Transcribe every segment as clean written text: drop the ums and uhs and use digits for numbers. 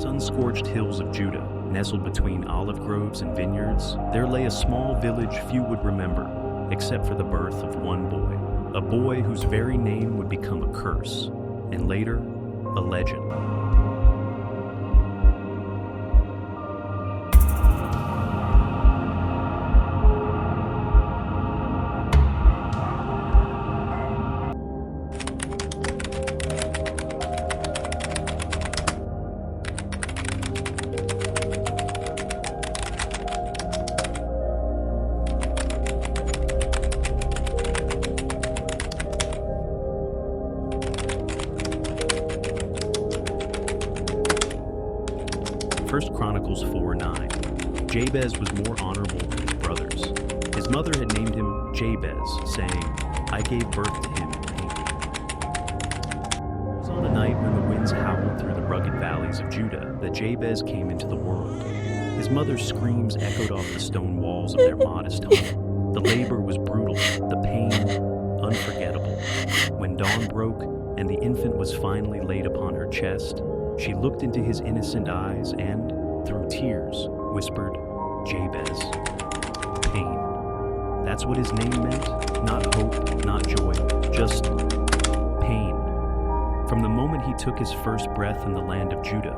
sun-scorched hills of Judah, nestled between olive groves and vineyards, there lay a small village few would remember, except for the birth of one boy, a boy whose very name would become a curse, and later, a legend. Chronicles 4:9. Jabez was more honorable than his brothers. His mother had named him Jabez, saying, "I gave birth to him in pain." It was on a night when the winds howled through the rugged valleys of Judah that Jabez came into the world. His mother's screams echoed off the stone walls of their modest home. The labor was brutal, the pain unforgettable. When dawn broke and the infant was finally laid upon her chest, she looked into his innocent eyes and, through tears, whispered, "Jabez." Pain. That's what his name meant. Not hope, not joy, just pain. From the moment he took his first breath in the land of Judah,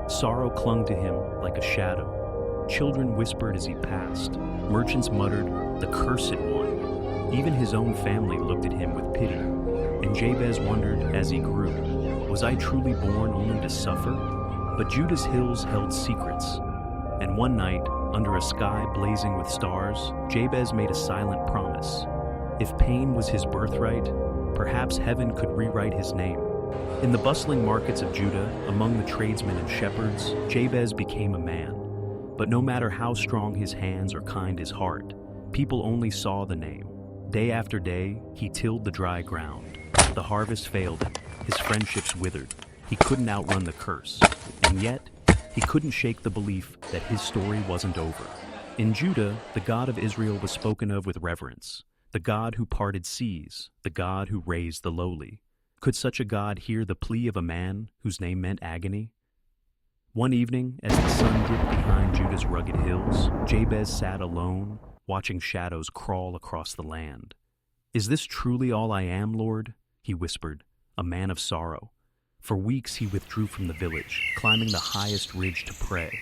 sorrow clung to him like a shadow. Children whispered as he passed. Merchants muttered, "The cursed one." Even his own family looked at him with pity. And Jabez wondered as he grew, was I truly born only to suffer? But Judah's hills held secrets. And one night, under a sky blazing with stars, Jabez made a silent promise. If pain was his birthright, perhaps heaven could rewrite his name. In the bustling markets of Judah, among the tradesmen and shepherds, Jabez became a man. But no matter how strong his hands or kind his heart, people only saw the name. Day after day, he tilled the dry ground. The harvest failed him. His friendships withered. He couldn't outrun the curse. And yet, he couldn't shake the belief that his story wasn't over. In Judah, the God of Israel was spoken of with reverence. The God who parted seas, the God who raised the lowly. Could such a God hear the plea of a man whose name meant agony? One evening, as the sun dipped behind Judah's rugged hills, Jabez sat alone, watching shadows crawl across the land. "Is this truly all I am, Lord?" he whispered, a man of sorrow. For weeks he withdrew from the village, climbing the highest ridge to pray.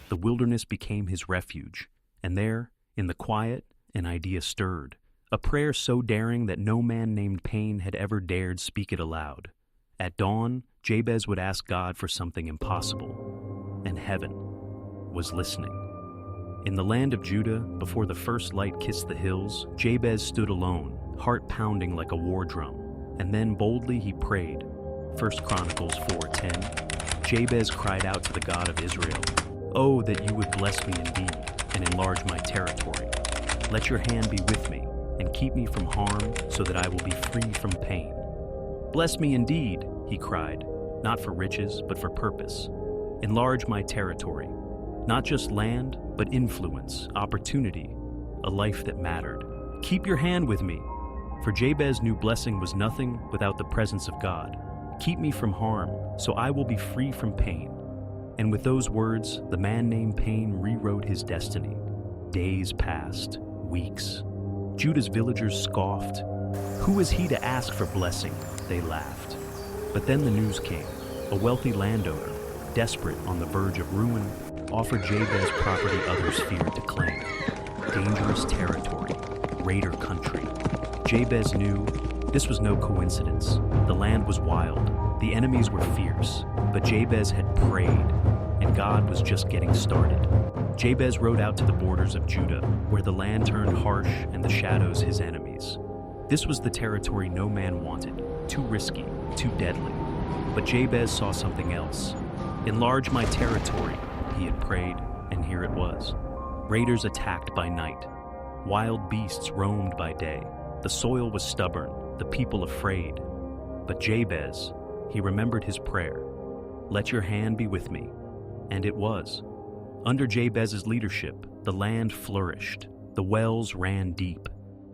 The wilderness became his refuge, and there, in the quiet, an idea stirred, a prayer so daring that no man named Pain had ever dared speak it aloud. At dawn, Jabez would ask God for something impossible, and heaven was listening. In the land of Judah, before the first light kissed the hills, Jabez stood alone, heart pounding like a war drum, and then boldly he prayed. 1 Chronicles 4:10. Jabez cried out to the God of Israel, "Oh, that you would bless me indeed, and enlarge my territory. Let your hand be with me, and keep me from harm, so that I will be free from pain." "Bless me indeed," he cried, "not for riches, but for purpose. Enlarge my territory, not just land, but influence, opportunity, a life that mattered. Keep your hand with me." For Jabez knew blessing was nothing without the presence of God. "Keep me from harm, so I will be free from pain." And with those words, the man named Pain rewrote his destiny. Days passed, weeks. Judah's villagers scoffed. "Who is he to ask for blessing?" they laughed. But then the news came. A wealthy landowner, desperate on the verge of ruin, offered Jabez property others feared to claim. Dangerous territory, raider country. Jabez knew this was no coincidence. The land was wild, the enemies were fierce, but Jabez had prayed, and God was just getting started. Jabez rode out to the borders of Judah, where the land turned harsh and the shadows his enemies. This was the territory no man wanted, too risky, too deadly. But Jabez saw something else. "Enlarge my territory," he had prayed, and here it was. Raiders attacked by night. Wild beasts roamed by day. The soil was stubborn, the people afraid. But Jabez, he remembered his prayer. "Let your hand be with me." And it was. Under Jabez's leadership, the land flourished. The wells ran deep.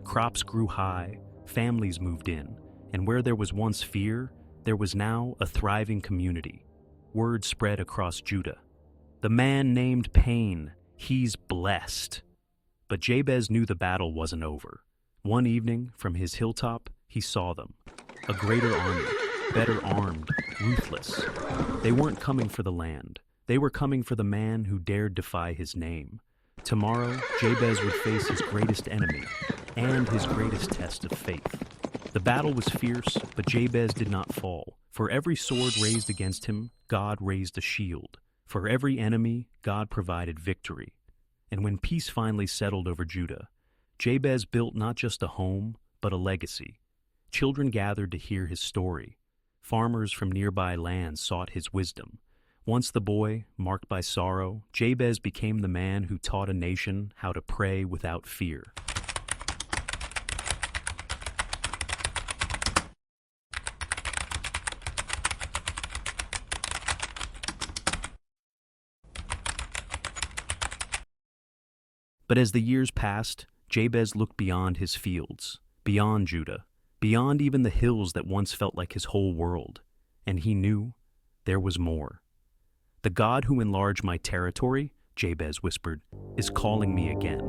Crops grew high. Families moved in. And where there was once fear, there was now a thriving community. word spread across Judah. The man named Pain, he's blessed. But Jabez knew the battle wasn't over. One evening, from his hilltop, he saw them. A greater army, better armed, ruthless. They weren't coming for the land. They were coming for the man who dared defy his name. Tomorrow, Jabez would face his greatest enemy and his greatest test of faith. The battle was fierce, but Jabez did not fall. For every sword raised against him, God raised a shield. For every enemy, God provided victory. And when peace finally settled over Judah, Jabez built not just a home, but a legacy. Children gathered to hear his story. Farmers from nearby lands sought his wisdom. Once the boy, marked by sorrow, Jabez became the man who taught a nation how to pray without fear. But as the years passed, Jabez looked beyond his fields, beyond Judah, beyond even the hills that once felt like his whole world, and he knew there was more. The God who enlarged my territory, Jabez whispered, is calling me again.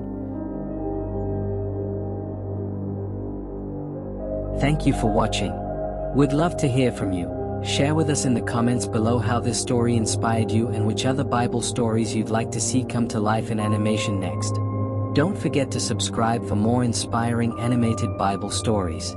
Thank you for watching. We'd love to hear from you. Share with us in the comments below how this story inspired you and which other Bible stories you'd like to see come to life in animation next. Don't forget to subscribe for more inspiring animated Bible stories.